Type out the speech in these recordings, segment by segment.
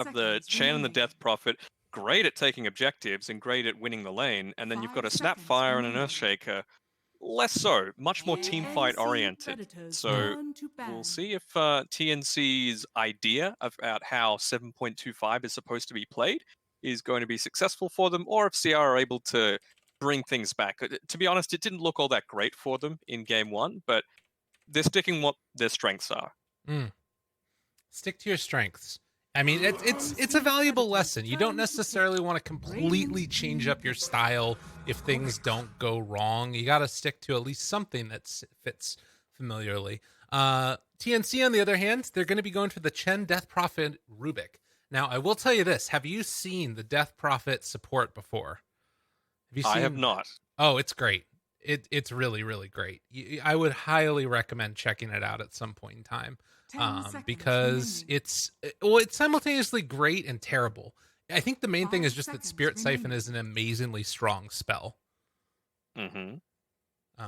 of the Chen and the Death Prophet, great at taking objectives and great at winning the lane, and then you've got a Snapfire and an Earthshaker, less so, much more team fight oriented. So we'll see if TNC's idea about how 7.25 is supposed to be played is going to be successful for them, or if CR are able to bring things back. To be honest, it didn't look all that great for them in game one, but they're sticking what their strengths are. Stick to your strengths. I mean, it's a valuable lesson. You don't necessarily want to completely change up your style if things don't go wrong. You got to stick to at least something that fits familiarly. TNC, on the other hand, they're going to be going for the Chen Death Prophet Rubick. Now, I will tell you this: have you seen the Death Prophet support before? Have you seen? I have not. Oh, it's great. It's really, really great. I would highly recommend checking it out at some point in time, because it's simultaneously great and terrible. I think the main thing is just that Spirit Siphon is an amazingly strong spell.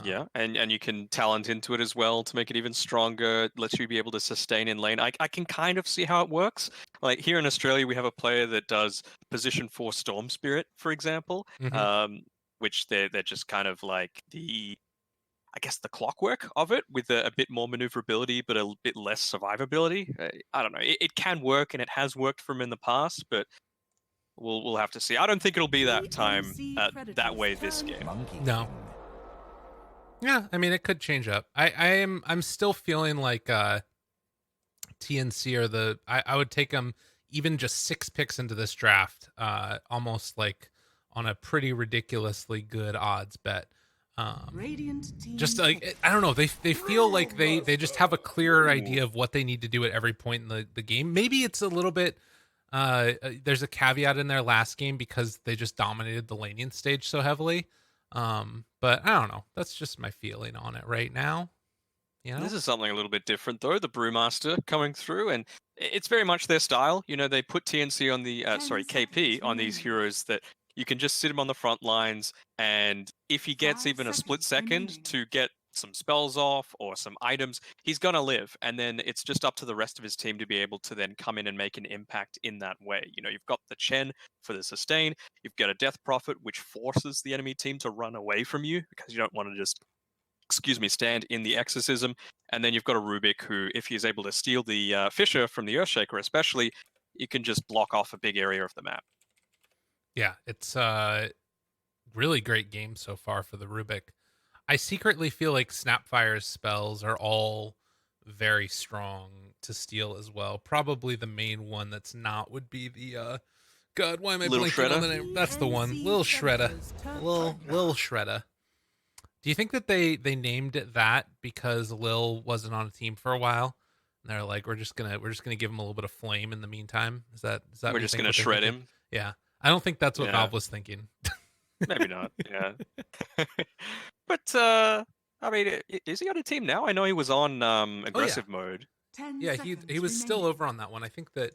Yeah, and you can talent into it as well to make it even stronger. Lets you be able to sustain in lane. I can kind of see how it works. Like here in Australia, we have a player that does position 4 Storm Spirit, for example. Which they're just kind of like the clockwork of it with a bit more maneuverability, but a bit less survivability. I don't know. It can work, and it has worked for him in the past, but we'll have to see. I don't think it'll be that time that way this game. No. Yeah, I mean, it could change up. I'm still feeling like TNC are I would take them even just 6 picks into this draft, almost like on a pretty ridiculously good odds bet. Just like, I don't know, they feel like they just have a clearer idea of what they need to do at every point in the game. Maybe it's a little bit there's a caveat in their last game because they just dominated the laning stage so heavily. But I don't know, that's just my feeling on it right now. You know? This is something a little bit different, though. The Brewmaster coming through, and it's very much their style. You know, they put TNC on the KP on these heroes that you can just sit him on the front lines, and if he gets even a split second to get some spells off or some items, he's gonna live. And then it's just up to the rest of his team to be able to then come in and make an impact in that way. You know, you've got the Chen for the sustain, you've got a Death Prophet, which forces the enemy team to run away from you because you don't want to just stand in the exorcism. And then you've got a Rubick who, if he's able to steal the Fisher from the Earthshaker especially, you can just block off a big area of the map. Yeah, it's a really great game so far for the Rubick. I secretly feel like Snapfire's spells are all very strong to steal as well. Probably the main one that's not would be the God, why am I blanking on the name? That's the one. Lil Shredder. Lil Shredder. Do you think that they named it that because Lil wasn't on a team for a while? And they're like, we're just gonna give him a little bit of flame in the meantime. Is that we're just gonna shred him? Yeah, I don't think that's what Valve was thinking. Maybe not. Yeah. But I mean, is he on a team now? I know he was on aggressive mode. Yeah, he was still over on that one. I think that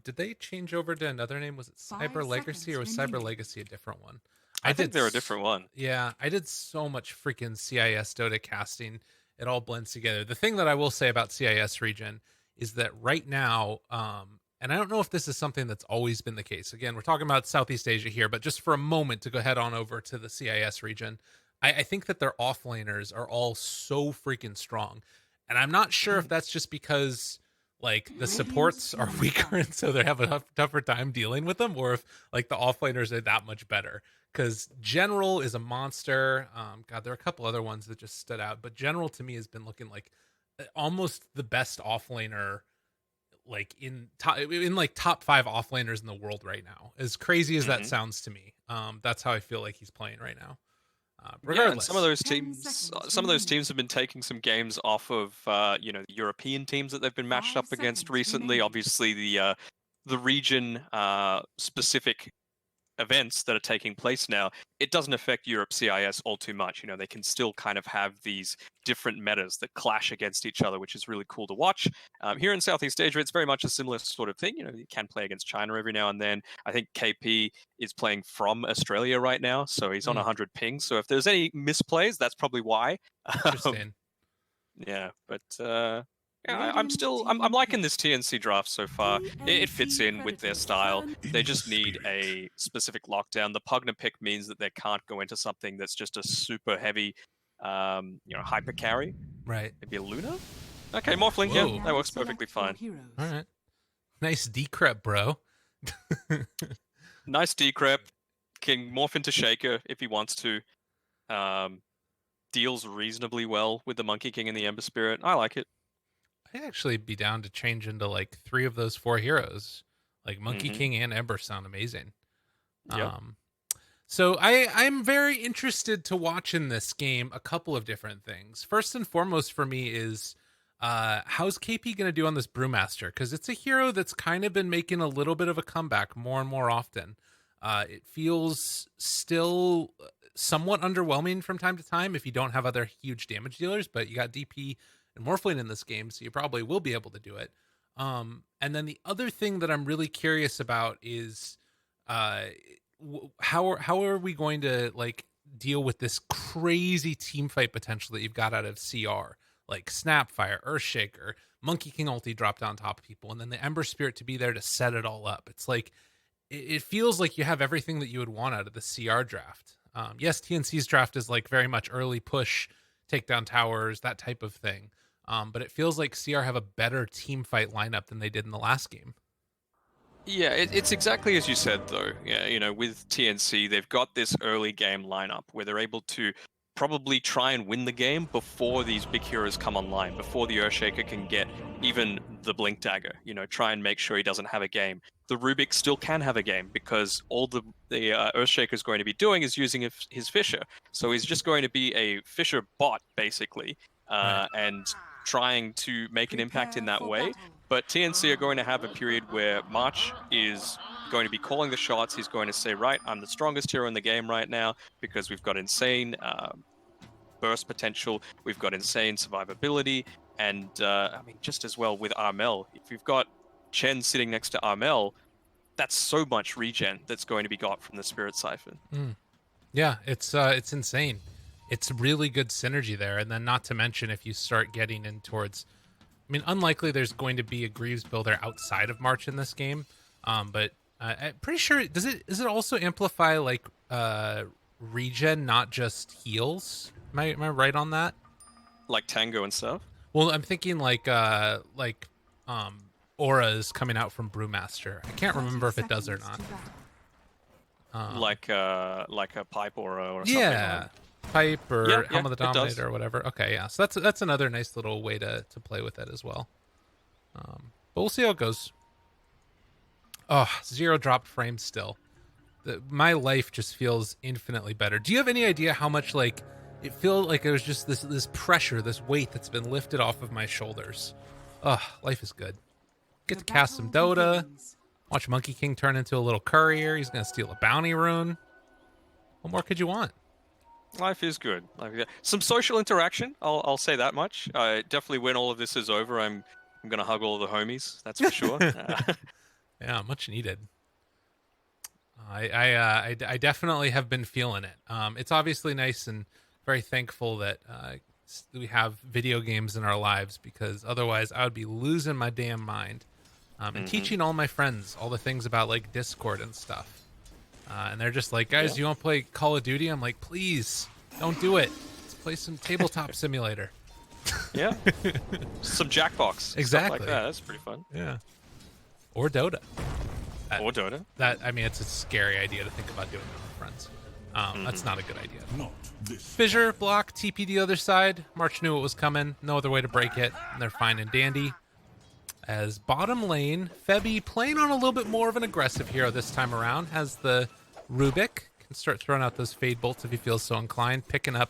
did they change over to another name? Was it Cyber Legacy, or was Cyber Legacy a different one? I think they're a different one. Yeah, I did so much freaking CIS Dota casting. It all blends together. The thing that I will say about CIS region is that right now, and I don't know if this is something that's always been the case. Again, we're talking about Southeast Asia here, but just for a moment to go head on over to the CIS region, I think that their offlaners are all so freaking strong. And I'm not sure if that's just because like the supports are weaker and so they have a tougher time dealing with them, or if like the offlaners are that much better. Because General is a monster. God, there are a couple other ones that just stood out, but General to me has been looking like almost the best offlaner, like in top 5 offlaners in the world right now. As crazy as that sounds to me, that's how I feel like he's playing right now. Regardless, some of those teams have been taking some games off of the European teams that they've been matched up against recently. Obviously, the region specific events that are taking place now, it doesn't affect Europe CIS all too much. You know, they can still kind of have these different metas that clash against each other, which is really cool to watch. Here in Southeast Asia, it's very much a similar sort of thing. You know, you can play against China every now and then. I think KP is playing from Australia right now, so he's on 100 ping. So if there's any misplays, that's probably why. Interesting. Yeah, but Yeah, I'm liking this TNC draft so far. It fits in with their style. They just need a specific lockdown. The Pugna pick means that they can't go into something that's just a super heavy, hyper carry. Right. Maybe a Luna? Okay, Morphling, yeah, Whoa. that works perfectly fine. All right. Nice decrep, bro. Nice decrep. Can morph into Shaker if he wants to. Deals reasonably well with the Monkey King and the Ember Spirit. I like it. I'd actually be down to change into like 3 of those 4 heroes. Like Monkey King and Ember sound amazing. Yep. So I'm very interested to watch in this game a couple of different things. First and foremost for me is how's KP going to do on this Brewmaster? Because it's a hero that's kind of been making a little bit of a comeback more and more often. It feels still somewhat underwhelming from time to time if you don't have other huge damage dealers, but you got DP and Morphling in this game, so you probably will be able to do it. And then the other thing that I'm really curious about is how are we going to like deal with this crazy team fight potential that you've got out of CR, like Snapfire, Earthshaker, Monkey King ulti dropped on top of people, and then the Ember Spirit to be there to set it all up. It's like it feels like you have everything that you would want out of the CR draft. Yes, TNC's draft is like very much early push, take down towers, that type of thing. But it feels like CR have a better team fight lineup than they did in the last game. Yeah, it's exactly as you said, though. Yeah, with TNC, they've got this early game lineup where they're able to probably try and win the game before these big heroes come online, before the Earthshaker can get even the Blink Dagger, try and make sure he doesn't have a game. The Rubick still can have a game because all the Earthshaker is going to be doing is using his Fisher. So he's just going to be a Fisher bot, basically, and trying to make an impact in that way. But TNC are going to have a period where March is going to be calling the shots. He's going to say, right, I'm the strongest hero in the game right now because we've got insane burst potential, we've got insane survivability, and just as well with Armel. If you've got Chen sitting next to Armel, that's so much regen that's going to be got from the Spirit Siphon. Yeah, it's insane. It's really good synergy there, and then not to mention if you start getting in towards, unlikely there's going to be a Greaves builder outside of March in this game, but I'm pretty sure does it also amplify like regen, not just heals? Am I right on that? Like Tango and stuff? Well, I'm thinking like auras coming out from Brewmaster. I can't remember if it does or not. Like a pipe aura or something. Yeah. Pipe or Helm of the Dominator or whatever. Okay, yeah. So that's another nice little way to play with it as well. But we'll see how it goes. Oh, 0 dropped frames still. My life just feels infinitely better. Do you have any idea how much like it feels like it was just this pressure, this weight that's been lifted off of my shoulders? Ugh, life is good. Get to cast some Dota. Watch Monkey King turn into a little courier. He's gonna steal a bounty rune. What more could you want? Life is good. Some social interaction. I'll say that much. Definitely, when all of this is over, I'm gonna hug all the homies. That's for sure. Yeah, much needed. I definitely have been feeling it. It's obviously nice and very thankful that we have video games in our lives, because otherwise I would be losing my damn mind. And teaching all my friends all the things about like Discord and stuff. And they're just like, guys, you want to play Call of Duty? I'm like, please, don't do it. Let's play some tabletop simulator. Yeah. Some Jackbox. Exactly. Stuff like that. That's pretty fun. Yeah. Or Dota. Or Dota. It's a scary idea to think about doing that with friends. That's not a good idea. Fissure, block, TP the other side. March knew it was coming. No other way to break it. And they're fine and dandy. As bottom lane, Febby playing on a little bit more of an aggressive hero this time around, has the Rubick, can start throwing out those Fade Bolts if he feels so inclined, picking up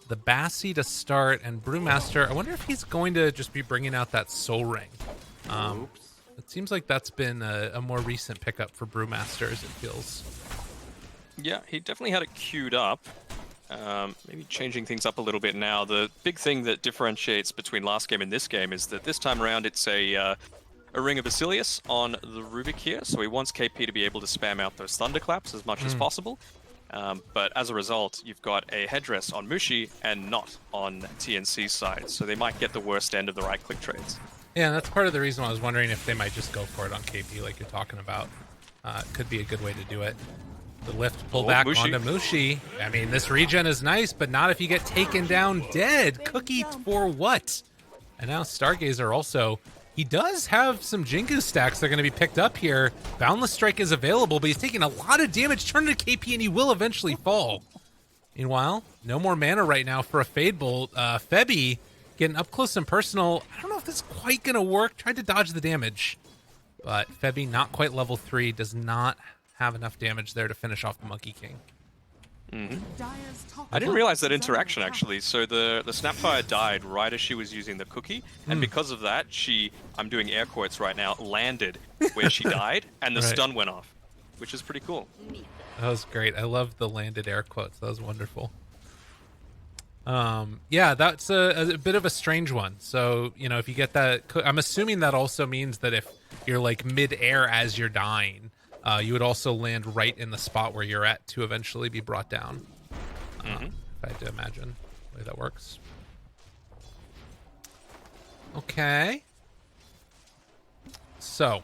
the Bassi to start, and Brewmaster, I wonder if he's going to just be bringing out that Soul Ring. It seems like that's been a more recent pickup for Brewmaster, as it feels. Yeah, he definitely had it queued up. Maybe changing things up a little bit now. The big thing that differentiates between last game and this game is that this time around it's a Ring of Basilius on the Rubick here, so he wants KP to be able to spam out those thunderclaps as much as possible. But as a result, you've got a headdress on Mushi and not on TNC's side, so they might get the worst end of the right-click trades. Yeah, that's part of the reason why I was wondering if they might just go for it on KP like you're talking about. Could be a good way to do it. The lift pull back Mushi. onto Mushi. I mean, this regen is nice, but not if you get taken down dead. Cookie for what? And now Stargazer also, he does have some Jingu stacks that are going to be picked up here. Boundless Strike is available, but he's taking a lot of damage. Turn to KP and he will eventually fall. Meanwhile, no more mana right now for a Fade Bolt. Febby getting up close and personal. I don't know if this is quite going to work. Tried to dodge the damage. But Febby, not quite level 3, does not have enough damage there to finish off the Monkey King. I didn't realize that interaction, actually. So the Snapfire died right as she was using the cookie. And because of that, she, I'm doing air quotes right now, landed where she died. And the stun went off, which is pretty cool. That was great. I love the landed air quotes. That was wonderful. Yeah, that's a bit of a strange one. So, you know, if you get that, I'm assuming that also means that if you're like mid-air as you're dying, you would also land right in the spot where you're at to eventually be brought down. If I had to imagine the way that works. Okay. So,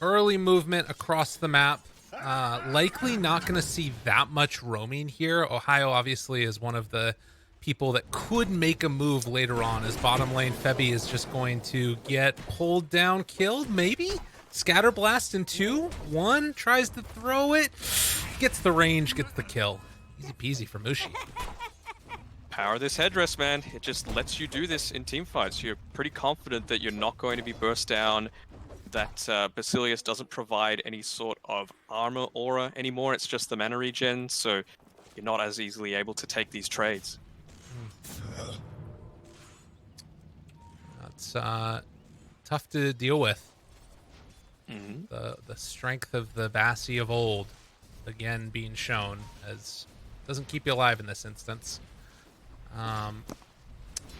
early movement across the map. Likely not going to see that much roaming here. Ohio obviously is one of the people that could make a move later on, as bottom lane Febby is just going to get pulled down, killed, maybe? Scatter Blast in 2. 1 tries to throw it. Gets the range, gets the kill. Easy peasy for Mushi. Power this headdress, man. It just lets you do this in team fights. You're pretty confident that you're not going to be burst down, that Basilius doesn't provide any sort of armor aura anymore. It's just the mana regen, so you're not as easily able to take these trades. That's tough to deal with. Mm-hmm. The strength of the Bassi of old, again being shown, as doesn't keep you alive in this instance.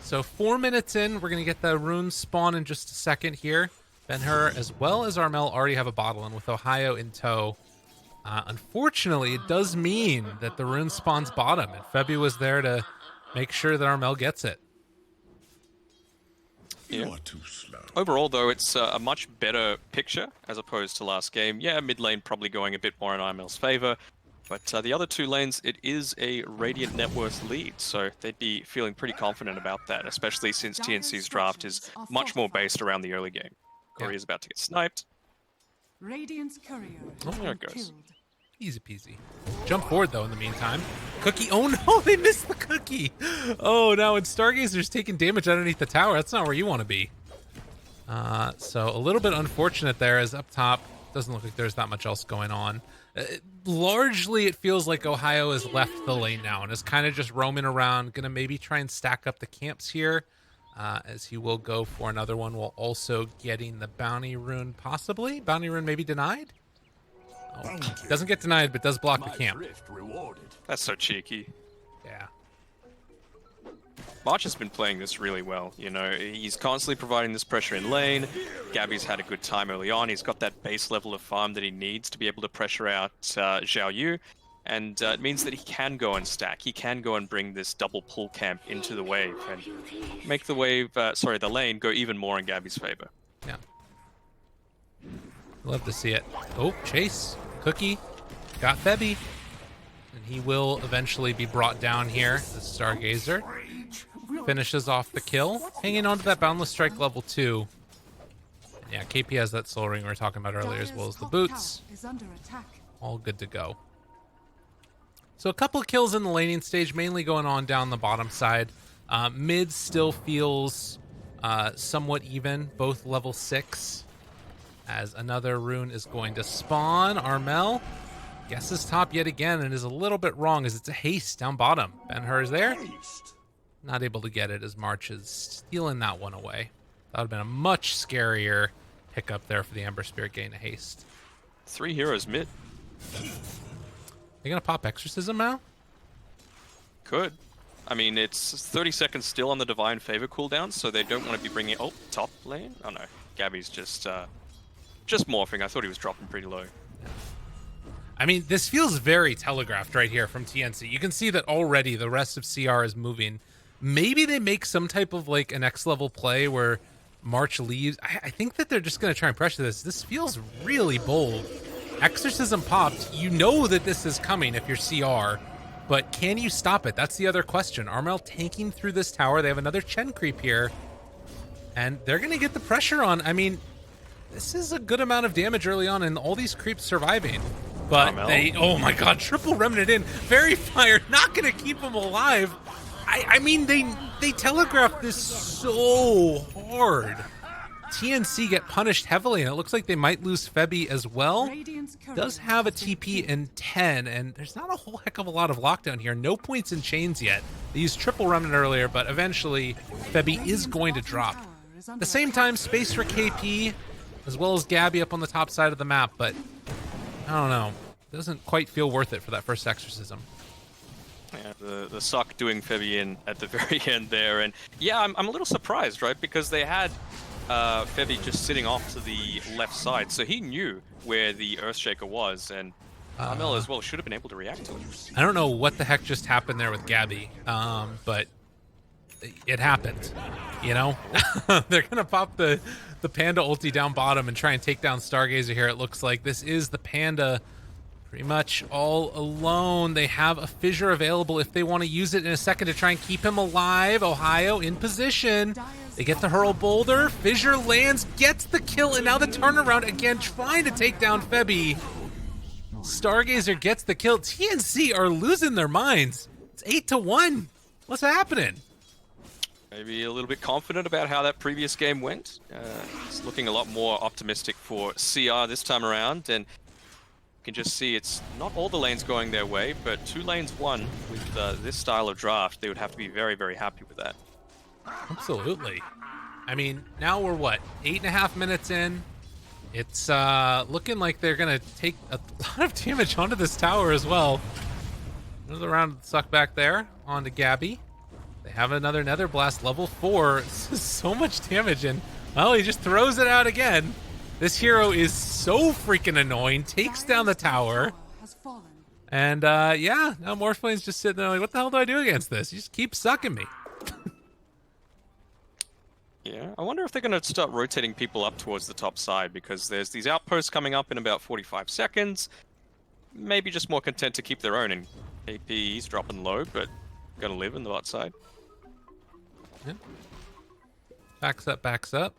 So 4 minutes in, we're going to get the rune spawn in just a second here. Ben-Hur as well as Armel already have a bottle, and with Ohio in tow, unfortunately, it does mean that the rune spawns bottom, and Febby was there to make sure that Armel gets it. Yeah. Overall, though, it's a much better picture as opposed to last game. Yeah, mid lane probably going a bit more in Armel's favor, but the other two lanes, it is a Radiant net worth lead, so they'd be feeling pretty confident about that, especially since TNC's draft is much more based around the early game. Courier's about to get sniped. Radiant's courier There it goes. killed. Easy peasy. Jump forward, though, in the meantime. Cookie. Oh, no, they missed the cookie. Oh, now when Stargazer's taking damage underneath the tower, that's not where you want to be. So a little bit unfortunate there, as up top, doesn't look like there's that much else going on. Largely, it feels like Ohio has left the lane now and is kind of just roaming around, going to maybe try and stack up the camps here, as he will go for another one while also getting the bounty rune, possibly. Bounty rune maybe denied? Oh, doesn't get denied, but does block the camp. That's so cheeky. Yeah. March has been playing this really well. You know, he's constantly providing this pressure in lane. Gabby's had a good time early on. He's got that base level of farm that he needs to be able to pressure out Xiao Yu. And it means that he can go and stack. He can go and bring this double pull camp into the wave and make the wave, the lane go even more in Gabby's favor. Yeah. Love to see it. Oh, chase. Cookie. Got Febby. And he will eventually be brought down here. The Stargazer finishes off the kill. Hanging on to that Boundless Strike level 2. And yeah, KP has that soul ring we were talking about earlier, as well as the boots. All good to go. So a couple of kills in the laning stage, mainly going on down the bottom side. Mid still feels somewhat even, both level 6. As another rune is going to spawn. Armel guesses top yet again and is a little bit wrong, as it's a haste down bottom. Ben-Hur is there. Not able to get it, as March is stealing that one away. That would have been a much scarier pickup there for the Ember Spirit getting a haste. 3 heroes mid. They gonna pop Exorcism now? Could. I mean, it's 30 seconds still on the Divine Favor cooldown, so they don't want to be bringing... Oh, top lane? Oh no, Gabby's just morphing. I thought he was dropping pretty low. I mean, this feels very telegraphed right here from TNC. You can see that already the rest of CR is moving. Maybe they make some type of like a next level play where March leaves. I think that they're just going to try and pressure this. This feels really bold. Exorcism popped. You know that this is coming if you're CR, but can you stop it? That's the other question. Armel tanking through this tower. They have another Chen creep here, and they're going to get the pressure on. I mean, this is a good amount of damage early on, and all these creeps surviving. But they, oh my god, triple remnant in. Very Fire, not going to keep him alive. I mean, they telegraphed this so hard. TNC get punished heavily, and it looks like they might lose Febby as well. Does have a TP in 10, and there's not a whole heck of a lot of lockdown here. No points in chains yet. They used triple remnant earlier, but eventually Febby is going to drop. At the same time, space for KP, as well as Gabby up on the top side of the map, but I don't know. Doesn't quite feel worth it for that first exorcism. Yeah, the suck doing Febby in at the very end there, and yeah, I'm a little surprised, right? Because they had Febby just sitting off to the left side, so he knew where the Earthshaker was, and Armel as well should have been able to react to it. I don't know what the heck just happened there with Gabby, but it happened, you know? They're gonna pop the Panda ulti down bottom and try and take down Stargazer here. It looks like this is the Panda pretty much all alone. They have a fissure available if they want to use it in a second to try and keep him alive. Ohio in position. They get the hurl boulder. Fissure lands, gets the kill, and now the turnaround again, trying to take down Febby. Stargazer gets the kill. TNC are losing their minds. It's 8-1. What's happening? Maybe a little bit confident about how that previous game went. It's looking a lot more optimistic for CR this time around, and you can just see it's not all the lanes going their way, but 2 lanes won with this style of draft. They would have to be very, very happy with that. Absolutely. I mean, now we're what, 8.5 minutes in? It's looking like they're gonna take a lot of damage onto this tower as well. There's a round of suck back there onto Gabby. They have another Nether Blast level 4. This is so much damage, and well, he just throws it out again. This hero is so freaking annoying. Takes down the tower. And yeah, now Morphplane's just sitting there like, what the hell do I do against this? You just keep sucking me. Yeah, I wonder if they're going to start rotating people up towards the top side, because there's these outposts coming up in about 45 seconds. Maybe just more content to keep their own, and KP's dropping low, but going to live in the bot side. Yeah. Backs up, backs up.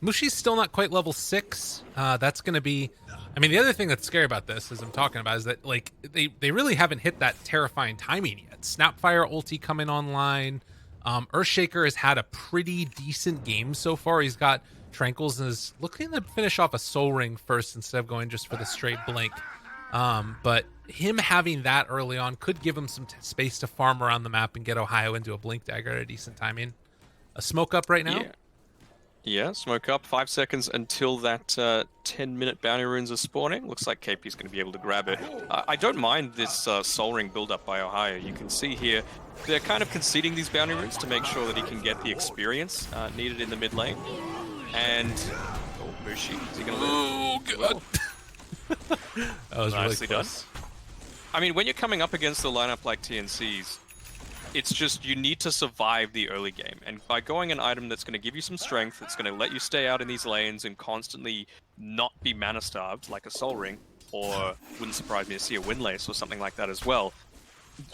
Mushi's still not quite level 6. That's going to be... I mean, the other thing that's scary about this, as I'm talking about, is that like they really haven't hit that terrifying timing yet. Snapfire ulti coming online. Earthshaker has had a pretty decent game so far. He's got Tranquils and is looking to finish off a Soul Ring first instead of going just for the straight blink. But him having that early on could give him some space to farm around the map and get Ohio into a blink dagger at a decent timing. A smoke up right now? Yeah, smoke up. 5 seconds until that 10-minute bounty runes are spawning. Looks like KP's going to be able to grab it. I don't mind this Soul Ring build-up by Ohio. You can see here they're kind of conceding these bounty runes to make sure that he can get the experience needed in the mid lane. And Mushi, is he going to live? Oh, God. That was nicely really close. done. I mean, when you're coming up against a lineup like TNC's, it's just you need to survive the early game. And by going an item that's going to give you some strength, that's going to let you stay out in these lanes and constantly not be mana starved, like a Soul Ring, or wouldn't surprise me to see a Windlace or something like that as well,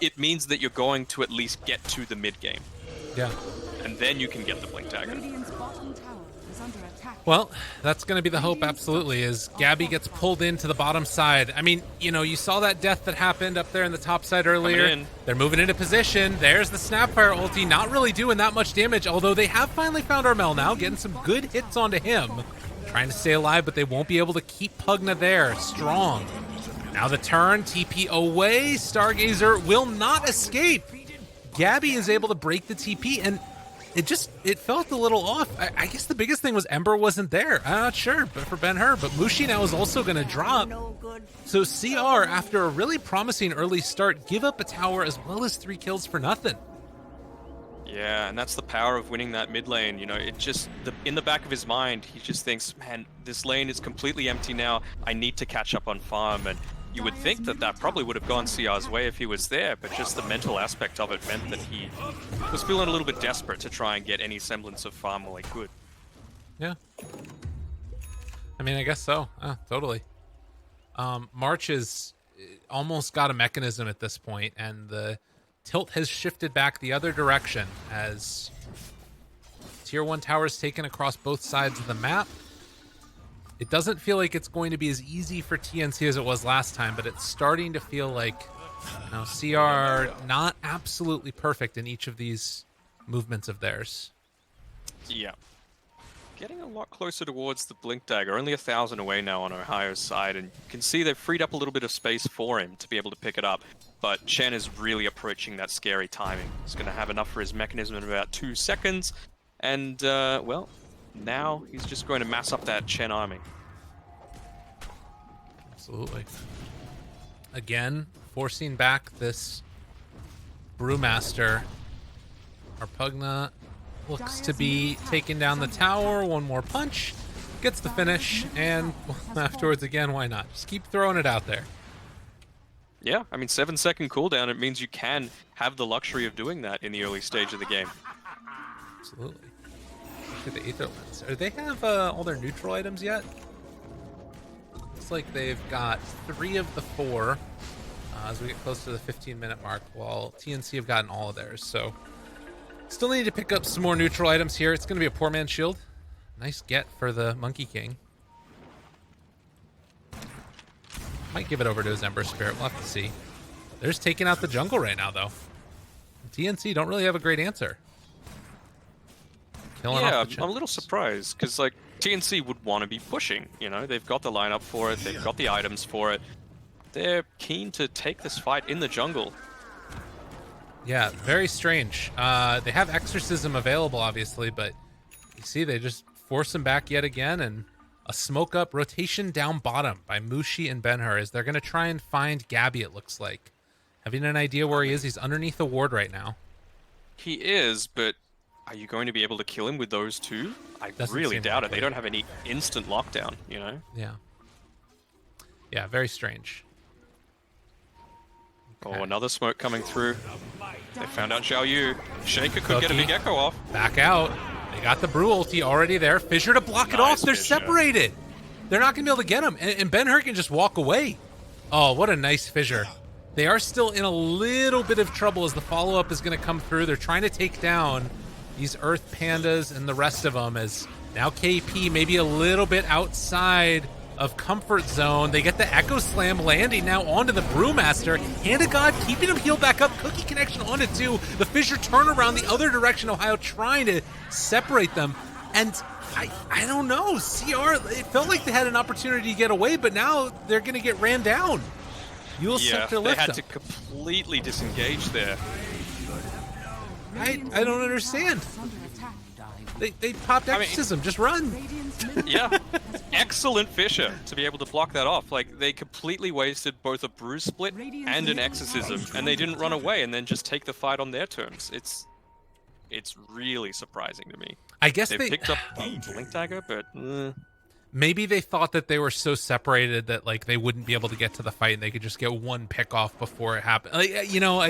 it means that you're going to at least get to the mid game. Yeah. And then you can get the Blink Dagger. Well, that's going to be the hope, absolutely, is Gabby gets pulled into the bottom side. I mean, you know, you saw that death that happened up there in the top side earlier. They're moving into position. There's the Snapfire ulti, not really doing that much damage, although they have finally found Armel now, getting some good hits onto him. Trying to stay alive, but they won't be able to keep Pugna there. Strong. Now the turn, TP away. Stargazer will not escape. Gabby is able to break the TP, and it felt a little off. I guess the biggest thing was Ember wasn't there. I'm not sure, but for Ben-Hur. But Mushi now is also going to drop. So CR, after a really promising early start, give up a tower as well as 3 kills for nothing. Yeah, and that's the power of winning that mid lane. You know, it just, in the back of his mind, he just thinks, man, this lane is completely empty now. I need to catch up on farm. And you would think that that probably would have gone CR's way if he was there, but just the mental aspect of it meant that he was feeling a little bit desperate to try and get any semblance of farm while he could. Yeah. I mean, I guess so. Totally. March is almost got a mechanism at this point, and the tilt has shifted back the other direction as Tier 1 towers taken across both sides of the map. It doesn't feel like it's going to be as easy for TNC as it was last time, but it's starting to feel like CR not absolutely perfect in each of these movements of theirs. Yeah. Getting a lot closer towards the Blink Dagger, only 1,000 away now on Ohio's side, and you can see they've freed up a little bit of space for him to be able to pick it up. But Chen is really approaching that scary timing. He's going to have enough for his mechanism in about 2 seconds, and, well, now he's just going to mass up that Chen army. Absolutely. Again, forcing back this Brewmaster. Arpugna looks to be taking down the tower. One more punch. Gets the finish. And afterwards, again, why not? Just keep throwing it out there. Yeah, I mean, 7-second cooldown, it means you can have the luxury of doing that in the early stage of the game. Absolutely. Look at the Aether Lens. Do they have all their neutral items yet? Looks like they've got 3 of the 4 as we get close to the 15-minute mark, while TNC have gotten all of theirs. So still need to pick up some more neutral items here. It's going to be a poor man's shield. Nice get for the Monkey King. Might give it over to his Ember Spirit. We'll have to see. They're just taking out the jungle right now, though. TNC don't really have a great answer. Killing off the I'm a little surprised, because, like, TNC would want to be pushing, you know? They've got the lineup for it, they've got the items for it. They're keen to take this fight in the jungle. Yeah, very strange. They have Exorcism available, obviously, but you see they just force him back yet again, and a smoke up rotation down bottom by Mushi and Ben-Hur as they're going to try and find Gabby, it looks like. Having an idea where he is, he's underneath the ward right now. He is, but are you going to be able to kill him with those two? I really doubt it. They don't have any instant lockdown, you know? Yeah. Yeah, very strange. Okay. Oh, another smoke coming through. They found out Xiao Yu. Shaker could get a big echo off. Back out. They got the Brew ulti already there. Fissure to block it off. They're separated. They're not going to be able to get him. And Ben-Hur can just walk away. Oh, what a nice Fissure. They are still in a little bit of trouble as the follow-up is going to come through. They're trying to take down these Earth Pandas and the rest of them, as now KP maybe a little bit outside of comfort zone. They get the Echo Slam landing now onto the Brewmaster. Hand of God keeping him healed back up. Cookie connection onto 2. The Fissure turn around the other direction. Ohio trying to separate them. And I don't know. CR, it felt like they had an opportunity to get away, but now they're going to get ran down. You'll set to lift they had them. to completely disengage there. I don't understand. They popped Exorcism. Just run. Yeah. Excellent Fissure to be able to block that off. Like, they completely wasted both a Bruise Split and an Exorcism, and they didn't run away and then just take the fight on their terms. It's really surprising to me. I guess they picked up Blink Dagger, but maybe they thought that they were so separated that, like, they wouldn't be able to get to the fight and they could just get one pick off before it happened. Like, you know,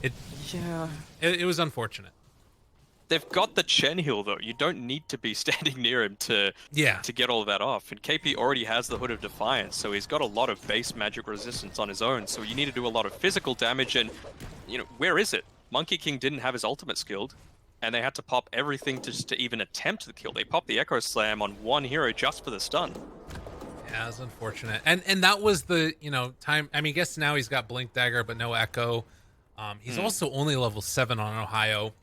it was unfortunate. They've got the Chen heal, though. You don't need to be standing near him to get all of that off. And KP already has the Hood of Defiance, so he's got a lot of base magic resistance on his own. So you need to do a lot of physical damage, and, you know, where is it? Monkey King didn't have his ultimate skilled, and they had to pop everything just to even attempt the kill. They popped the Echo Slam on one hero just for the stun. Yeah, it's unfortunate. And that was the, you know, time. I mean, I guess now he's got Blink Dagger, but no Echo. He's also only level 7 on Ohio.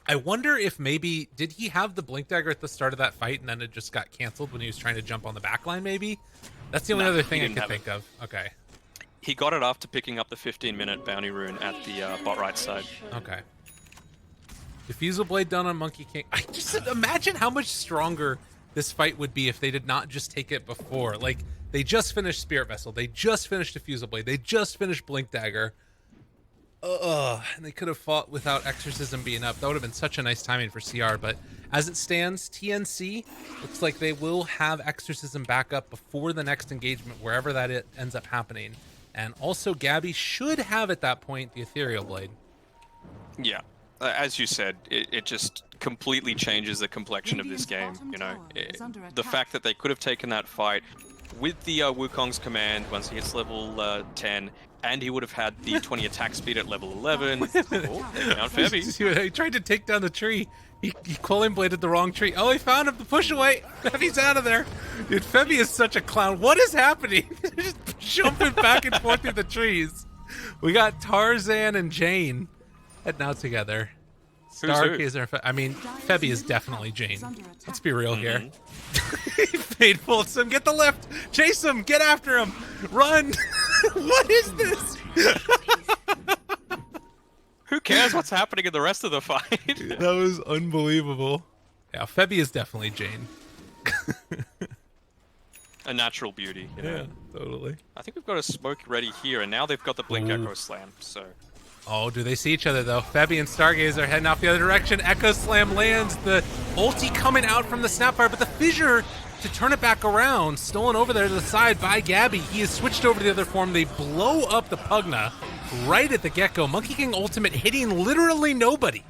I wonder if maybe, did he have the Blink Dagger at the start of that fight and then it just got canceled when he was trying to jump on the backline, maybe? That's the only other thing I can think of. Okay. He got it after picking up the 15-minute bounty rune at the bot right side. Okay. Diffusal Blade done on Monkey King. I just imagine how much stronger this fight would be if they did not just take it before. Like, they just finished Spirit Vessel. They just finished Diffusal Blade. They just finished Blink Dagger. And they could have fought without Exorcism being up. That would have been such a nice timing for CR. But as it stands, TNC looks like they will have Exorcism back up before the next engagement, wherever that it ends up happening. And also, Gabby should have at that point the Ethereal Blade. Yeah. As you said, it just completely changes the complexion of this game. You know, the fact that they could have taken that fight with the Wukong's command once he hits level 10, and he would have had the 20 attack speed at level 11. Oh, taking out Febby. He tried to take down the tree. He Quilling bladed the wrong tree. Oh, he found him. The push away. Febby's out of there. Dude, Febby is such a clown. What is happening? Just jumping back and forth through the trees. We got Tarzan and Jane heading out together. Stargazer. I mean, Febby is definitely Jane. Let's be real here. Fateful. Him. Get the lift. Chase him. Get after him. Run. What is this? Who cares what's happening in the rest of the fight? That was unbelievable. Yeah, Febby is definitely Jane. A natural beauty, you know? Yeah, totally. I think we've got a smoke ready here, and now they've got the Blink Echo Slam, so... Oh, do they see each other, though? Febby and Stargazer heading off the other direction. Echo Slam lands. The ulti coming out from the Snapfire, but the Fissure to turn it back around. Stolen over there to the side by Gabby. He has switched over to the other form. They blow up the Pugna right at the get-go. Monkey King ultimate hitting literally nobody,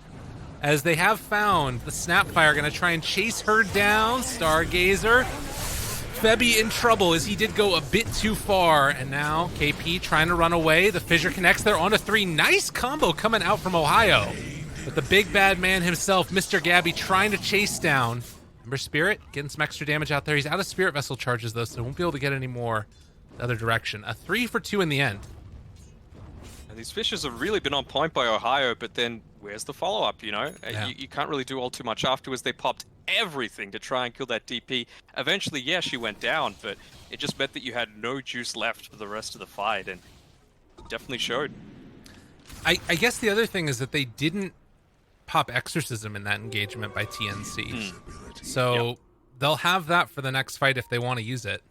as they have found the Snapfire going to try and chase her down. Stargazer. Febby in trouble as he did go a bit too far, and now KP trying to run away. The Fissure connects there onto 3. Nice combo coming out from Ohio. But the big bad man himself, Mr. Gabby, trying to chase down Ember Spirit, getting some extra damage out there. He's out of Spirit Vessel charges, though, so won't be able to get any more the other direction. A 3 for 2 in the end. And these Fissures have really been on point by Ohio, but then where's the follow-up, you know? Yeah. You can't really do all too much afterwards. They popped everything to try and kill that DP. Eventually, yeah, she went down, but it just meant that you had no juice left for the rest of the fight, and it definitely showed. I guess the other thing is that they didn't pop Exorcism in that engagement by TNC. So they'll have that for the next fight if they want to use it.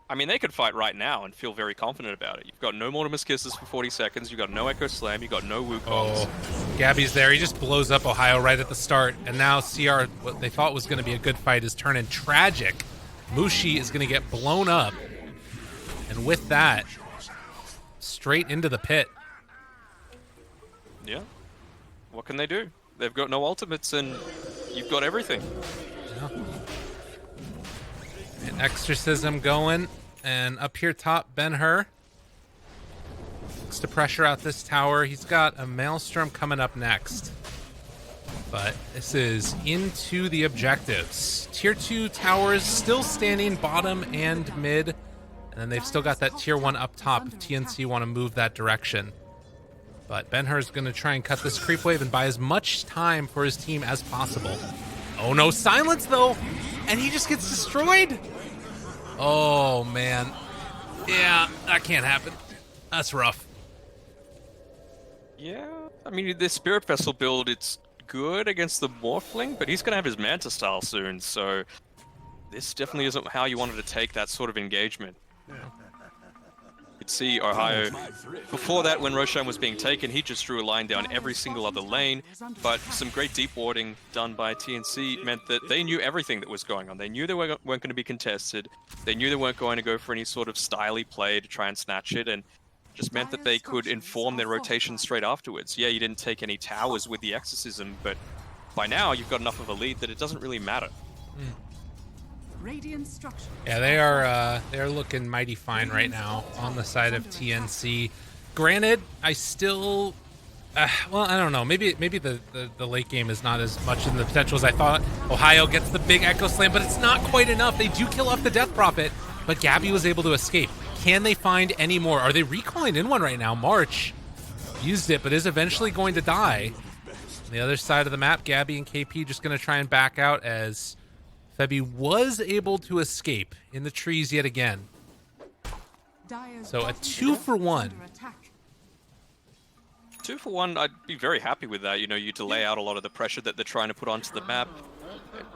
I mean, they could fight right now and feel very confident about it. You've got no Mortimer's Kisses for 40 seconds, you've got no Echo Slam, you've got no Wukongs. Oh, Gabby's there. He just blows up Ohio right at the start. And now CR, what they thought was going to be a good fight, is turning tragic. Mushi is going to get blown up. And with that, straight into the pit. Yeah. What can they do? They've got no ultimates, and you've got everything. Yeah. An Exorcism going. And up here top, Ben-Hur looks to pressure out this tower. He's got a Maelstrom coming up next. But this is into the objectives. Tier 2 towers still standing bottom and mid. And then they've still got that Tier 1 up top if TNC want to move that direction. But Ben-Hur is going to try and cut this creep wave and buy as much time for his team as possible. Oh no, silence though! And he just gets destroyed! Oh, man. Yeah, that can't happen. That's rough. Yeah, I mean, this Spirit Vessel build, it's good against the Morphling, but he's going to have his Manta style soon, so this definitely isn't how you wanted to take that sort of engagement. You could see Ohio, before that, when Roshan was being taken, he just drew a line down every single other lane, but some great deep warding done by TNC meant that they knew everything that was going on. They knew they weren't going to be contested, they knew they weren't going to go for any sort of styly play to try and snatch it, and just meant that they could inform their rotation straight afterwards. Yeah, you didn't take any towers with the Exorcism, but by now you've got enough of a lead that it doesn't really matter. Yeah, they are looking mighty fine right now on the side of TNC. Granted, I still, well, I don't know. Maybe the late game is not as much in the potential as I thought. Ohio gets the big Echo Slam, but it's not quite enough. They do kill off the Death Prophet, but Gabby was able to escape. Can they find any more? Are they recalling in one right now? March used it, but is eventually going to die. On the other side of the map, Gabby and KP just going to try and back out as Febby was able to escape in the trees yet again. So a 2 for 1. 2 for 1, I'd be very happy with that. You know, you delay out a lot of the pressure that they're trying to put onto the map.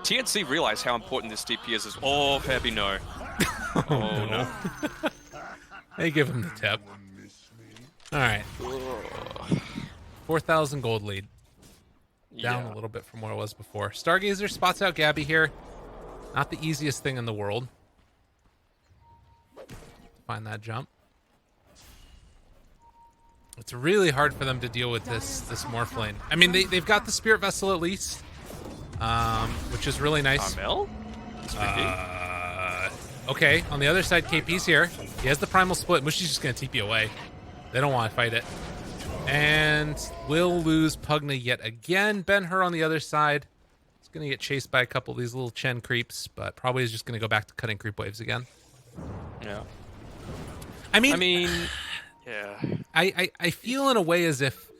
TNC realize how important this DP is. Oh, Febby, no. Oh, no. They give him the tip. All right. 4,000 gold lead. Down a little bit from where it was before. Stargazer spots out Gabby here. Not the easiest thing in the world. Find that jump. It's really hard for them to deal with this Morph lane. I mean, they've got the Spirit Vessel at least, which is really nice. Carmel? Okay, on the other side, KP's here. He has the Primal Split. Mushi's just going to TP away. They don't want to fight it. And we'll lose Pugna yet again. Ben-Hur on the other side. He's going to get chased by a couple of these little Chen creeps, but probably is just going to go back to cutting creep waves again. Yeah. I mean, yeah. I feel in a way as if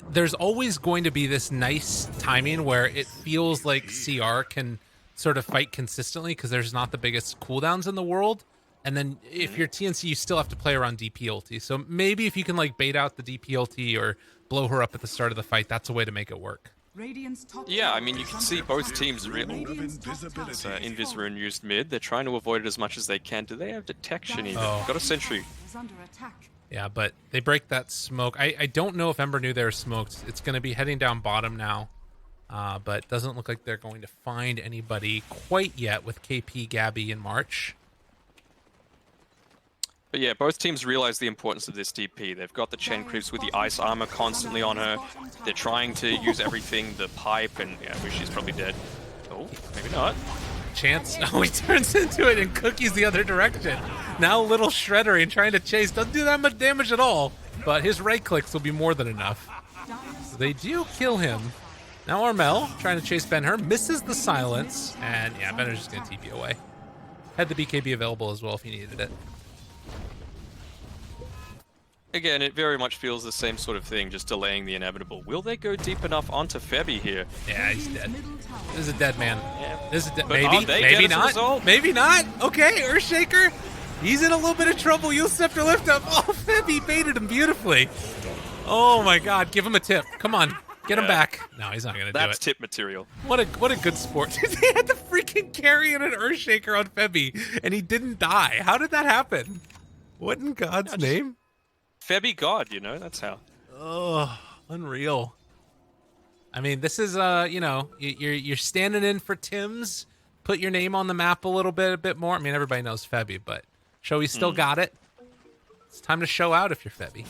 there's always going to be this nice timing where it feels like CR can sort of fight consistently because there's not the biggest cooldowns in the world. And then if you're TNC, you still have to play around DP ulti. So maybe if you can like bait out the DP ulti or blow her up at the start of the fight, that's a way to make it work. Yeah, I mean, you can see both teams really. Invis Rune used mid. They're trying to avoid it as much as they can. Do they have detection even? Oh. Got a sentry. Yeah, but they break that smoke. I don't know if Ember knew they were smoked. It's going to be heading down bottom now. But it doesn't look like they're going to find anybody quite yet with KP, Gabby, and March. But yeah, both teams realize the importance of this DP. They've got the Chen creeps with the ice armor constantly on her. They're trying to use everything, the pipe, and yeah, she's probably dead. Oh, maybe not. Chance. Oh, he turns into it and cookies the other direction. Now little Shredder and trying to chase. Doesn't do that much damage at all, but his right clicks will be more than enough. So they do kill him. Now Armel trying to chase Ben-Hur, misses the silence, and yeah, Ben-Hur's just going to TP away. Had the BKB available as well if he needed it. Again, it very much feels the same sort of thing, just delaying the inevitable. Will they go deep enough onto Febby here? Yeah, he's dead. This is a dead man. Yeah. This is dead. But Maybe not. Maybe not. Okay, Earthshaker. He's in a little bit of trouble. You'll Scepter lift up. Oh, Febby baited him beautifully. Oh my God, give him a tip. Come on, get him back. No, he's not gonna do it. That's tip material. What a good sport. They had the freaking carry and an Earthshaker on Febby, and he didn't die. How did that happen? What in God's name? Febby God, you know, that's how. Oh, unreal. I mean, this is you know, you're standing in for Tim's. Put your name on the map a bit more. I mean, everybody knows Febby, but show he's still got it. It's time to show out if you're Febby.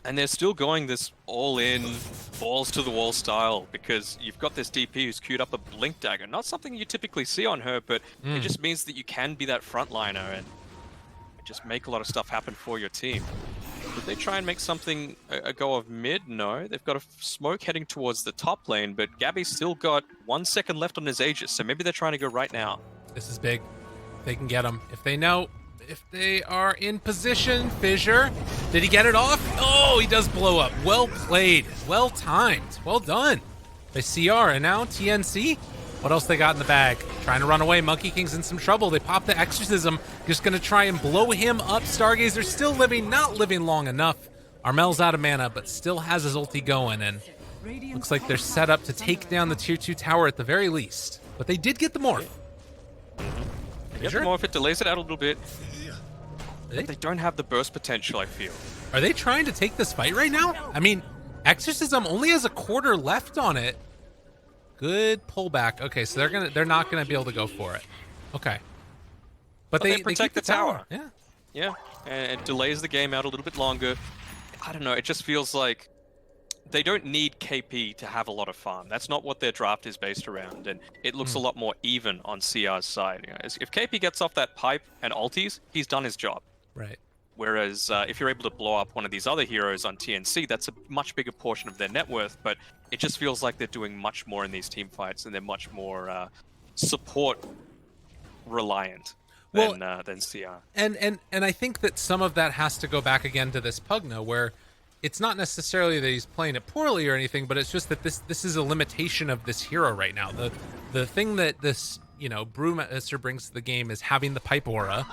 And they're still going this all-in, balls-to-the-wall style, because you've got this DP who's queued up a Blink Dagger. Not something you typically see on her, but it just means that you can be that frontliner and just make a lot of stuff happen for your team. Did they try and make something a go of mid? No. They've got a smoke heading towards the top lane, but Gabby's still got 1 second left on his Aegis, so maybe they're trying to go right now. This is big. They can get him. If they know, if they are in position, Fissure. Did he get it off? Oh, he does blow up. Well played. Well timed. Well done by CR. And now TNC. What else they got in the bag? Trying to run away. Monkey King's in some trouble. They pop the Exorcism. Just going to try and blow him up. Stargazer still living, not living long enough. Armel's out of mana, but still has his ulti going. And looks like they're set up to take down the tier 2 tower at the very least. But they did get the morph. Get the morph, it delays it out a little bit. But they don't have the burst potential, I feel. Are they trying to take this fight right now? I mean, Exorcism only has a quarter left on it. Good pullback. Okay, so they're not gonna be able to go for it. Okay, but they protect keep the tower. Yeah, and it delays the game out a little bit longer. I don't know. It just feels like they don't need KP to have a lot of farm. That's not what their draft is based around, and it looks a lot more even on CR's side. You know, if KP gets off that pipe and ultis, he's done his job. Right. Whereas if you're able to blow up one of these other heroes on TNC, that's a much bigger portion of their net worth, but it just feels like they're doing much more in these team fights, and they're much more support reliant than CR. And I think that some of that has to go back again to this Pugna, where it's not necessarily that he's playing it poorly or anything, but it's just that this is a limitation of this hero right now. The thing that this, you know, Brewmaster brings to the game is having the pipe aura,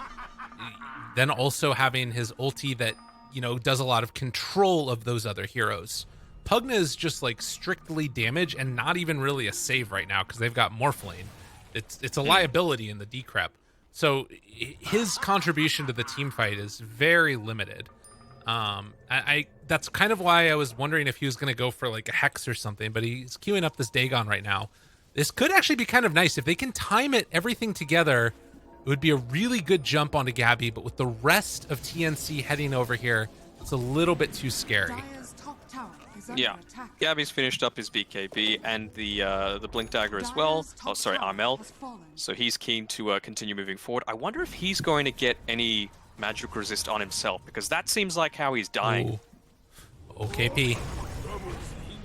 then also having his ulti that, you know, does a lot of control of those other heroes. Pugna is just like strictly damage and not even really a save right now because they've got Morphlane. It's a liability in the decrep. So his contribution to the team fight is very limited. That's kind of why I was wondering if he was going to go for like a Hex or something, but he's queuing up this Dagon right now. This could actually be kind of nice. If they can time everything together, it would be a really good jump onto Gabby, but with the rest of TNC heading over here, It's a little bit too scary. Dire's top tower is under Yeah. attack. Gabby's finished up his BKB and the Blink Dagger as well. Dire's Oh, top sorry, tower Armel. has fallen. So he's keen to continue moving forward. I wonder if he's going to get any magic resist on himself, because that seems like how he's dying. Ooh. OKP.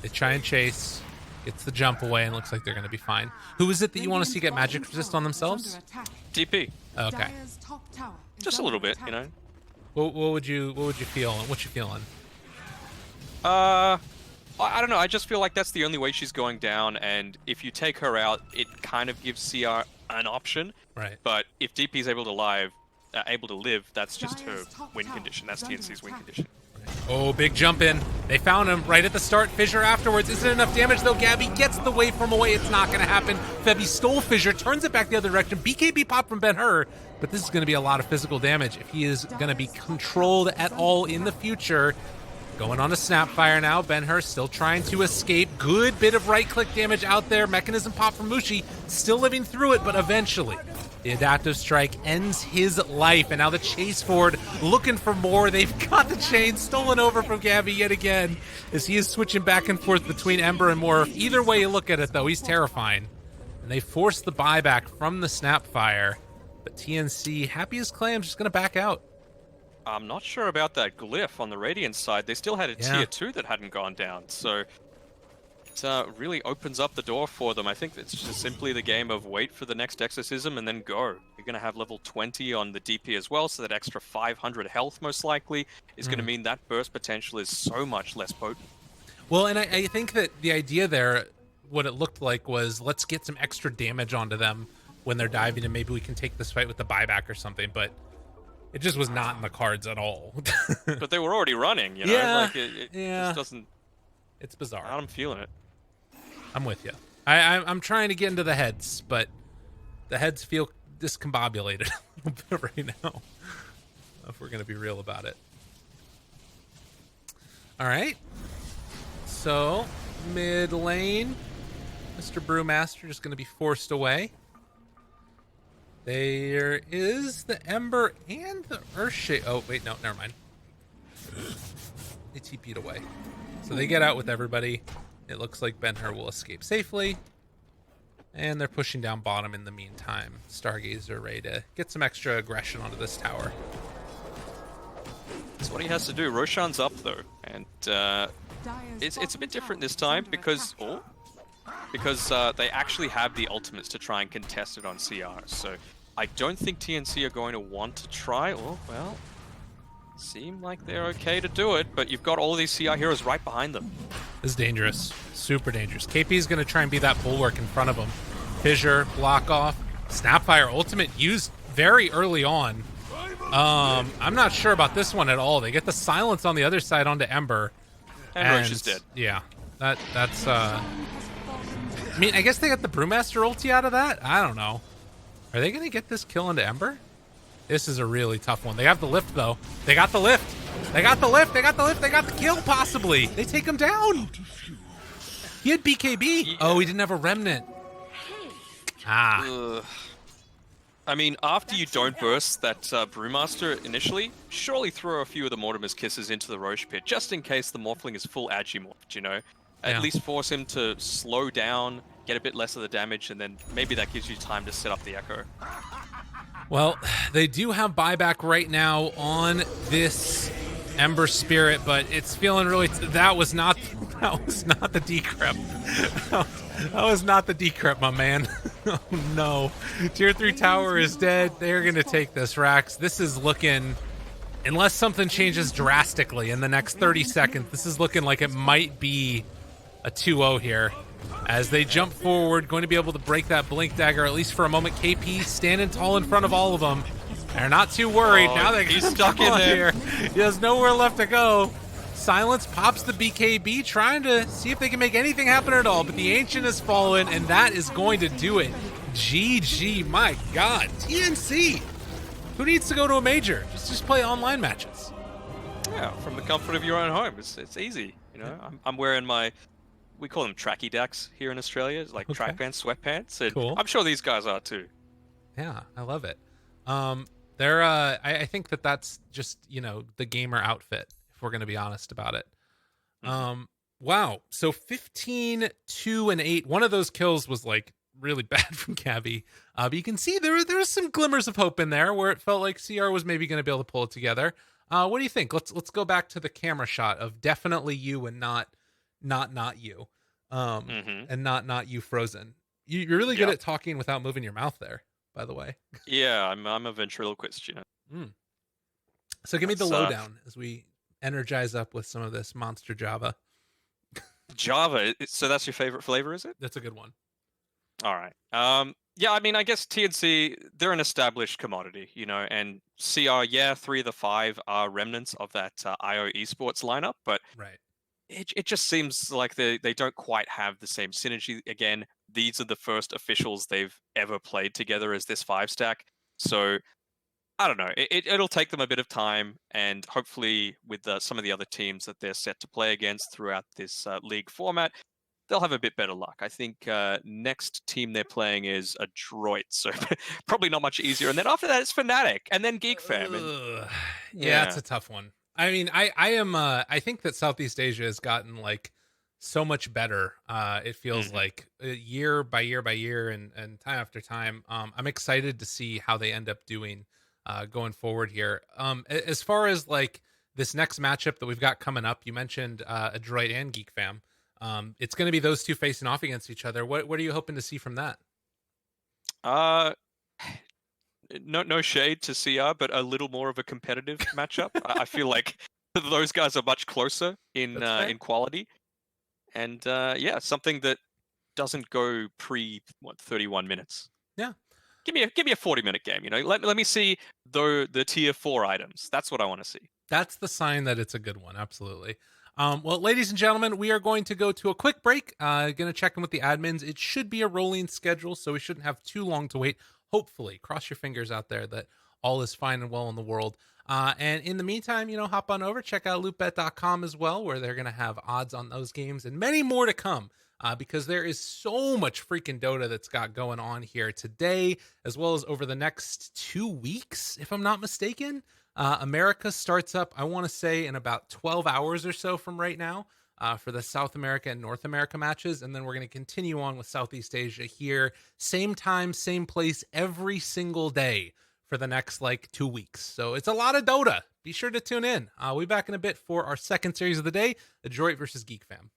They try and chase. Gets the jump away and looks like they're going to be fine. Who is it that you want to see get magic resist on themselves? DP. Okay. Dire's top tower is Just a under little bit, attack. you know. What would you feel? What you feeling? I don't know. I just feel like that's the only way she's going down, and if you take her out, it kind of gives CR an option. Right. But if DP is able to live, that's just her Dire's top win tower condition. That's is under TNC's win attack. condition. Oh, big jump in. They found him right at the start. Fissure afterwards. Isn't enough damage, though. Gabby gets the wave from away. It's not going to happen. Febby stole Fissure, turns it back the other direction. BKB pop from Ben-Hur, but this is going to be a lot of physical damage if he is going to be controlled at all in the future. Going on a Snapfire now. Ben-Hur still trying to escape. Good bit of right-click damage out there. Mechanism pop from Mushi. Still living through it, but eventually the adaptive strike ends his life. And now the chase forward looking for more. They've got the chain stolen over from Gabby yet again as he is switching back and forth between Ember and Morph. Either way you look at it, though, he's terrifying. And they force the buyback from the Snapfire. But TNC, happy as clay, I'm just going to back out. I'm not sure about that glyph on the Radiant side. They still had a Yeah. tier 2 that hadn't gone down, so it really opens up the door for them. I think it's just simply the game of wait for the next exorcism and then go. You're going to have level 20 on the DP as well, so that extra 500 health most likely is going to mean that burst potential is so much less potent. Well, and I think that the idea there, what it looked like was, let's get some extra damage onto them when they're diving, and maybe we can take this fight with the buyback or something, but it just was not in the cards at all. But they were already running, you know? Yeah, Like, it yeah. just doesn't... It's bizarre. I'm feeling it. I'm with you. I'm trying to get into the heads, but the heads feel discombobulated a little bit right now, if we're going to be real about it. All right. So, mid lane, Mr. Brewmaster just going to be forced away. There is the Ember and the Earthshake. Oh, wait, no, never mind. They TP'd away. So they get out with everybody. It looks like Ben-Hur will escape safely. And they're pushing down bottom in the meantime. Stargazer ready to get some extra aggression onto this tower. That's what he has to do. Roshan's up, though. And it's a bit different this time because they actually have the ultimates to try and contest it on CR. So I don't think TNC are going to want to try. Oh, well, seem like they're okay to do it, but you've got all these CR heroes right behind them. This is dangerous. Super dangerous. KP is going to try and be that bulwark in front of him. Fissure, block off. Snapfire ultimate used very early on. I'm not sure about this one at all. They get the silence on the other side onto Ember. And Roche is dead. Yeah. That's I mean, I guess they got the Brewmaster ulti out of that? I don't know. Are they going to get this kill into Ember? This is a really tough one. They have the lift, though. They got the lift. They got the lift. They got the lift. They got the kill, possibly. They take him down. He had BKB. Yeah. Oh, he didn't have a remnant. Ugh. I mean, after you don't burst that Brewmaster initially, surely throw a few of the Mortimer's Kisses into the Roche pit, just in case the Morphling is full Agimorphed, you know? Yeah. At least force him to slow down, get a bit less of the damage, and then maybe that gives you time to set up the Echo. Well, they do have buyback right now on this Ember Spirit, but it's feeling really... That was not the decrypt. That was not the decrypt, my man. Oh, no. Tier 3 tower is dead. They're going to take this, Rax. This is looking... Unless something changes drastically in the next 30 seconds, this is looking like it might be a 2-0 here. As they jump forward, going to be able to break that Blink Dagger, at least for a moment. KP standing tall in front of all of them. They're not too worried. Now they're he's stuck in there. He has nowhere left to go. Silence pops the BKB, trying to see if they can make anything happen at all. But the Ancient has fallen, and that is going to do it. GG, my God. TNC. Who needs to go to a major? Just play online matches. Yeah, from the comfort of your own home. It's easy, you know? I'm wearing my... We call them tracky dacks here in Australia. It's like track pants, sweatpants. And Cool. I'm sure these guys are too. Yeah, I love it. I think that's just, the gamer outfit, if we're going to be honest about it. Mhm. Wow. So 15, 2, and 8. One of those kills was like really bad from Cabby. But you can see there was some glimmers of hope in there where it felt like CR was maybe going to be able to pull it together. What do you think? Let's go back to the camera shot of definitely you and not you. Mhm. And not you frozen. You're really good Yep. at talking without moving your mouth there, by the way. Yeah, I'm a ventriloquist, you know. Mm. So give me the That's lowdown as we energize up with some of this monster Java. Java. So that's your favorite flavor, is it? That's a good one. All right. Yeah, I mean, I guess TNC, they're an established commodity, you know, and CR, yeah, 3 of the 5 are remnants of that IO esports lineup, but Right. it just seems like they don't quite have the same synergy. Again, these are the first officials they've ever played together as this 5 stack. So I don't know. It'll take them a bit of time, and hopefully, with some of the other teams that they're set to play against throughout this league format, they'll have a bit better luck. I think next team they're playing is a Droid, so probably not much easier. And then after that, it's Fnatic, and then Geek Fam, and Yeah, it's yeah, a tough one. I mean, I am I think that Southeast Asia has gotten like so much better. It feels hmm like year by year by year and time after time. I'm excited to see how they end up doing going forward here. As far as like this next matchup that we've got coming up, you mentioned Adroit and Geek Fam. It's going to be those two facing off against each other. What are you hoping to see from that? uh, no shade to CR, but a little more of a competitive matchup. I feel like those guys are much closer That's fair. in quality, and yeah, something that doesn't go pre 31 minutes. Yeah. Give me a 40-minute game, you know. Let me see the tier 4 items. That's what I want to see. That's the sign that it's a good one. Absolutely. Well, ladies and gentlemen, we are going to go to a quick break. Going to check in with the admins. It should be a rolling schedule, so we shouldn't have too long to wait. Hopefully, cross your fingers out there that all is fine and well in the world. And in the meantime, hop on over, check out loopbet.com as well, where they're going to have odds on those games and many more to come. Because there is so much freaking Dota that's got going on here today, as well as over the next 2 weeks, if I'm not mistaken. America starts up, I want to say, in about 12 hours or so from right now for the South America and North America matches. And then we're going to continue on with Southeast Asia here. Same time, same place, every single day for the next like 2 weeks. So it's a lot of Dota. Be sure to tune in. We'll be back in a bit for our second series of the day, Adroit versus Geek Fam.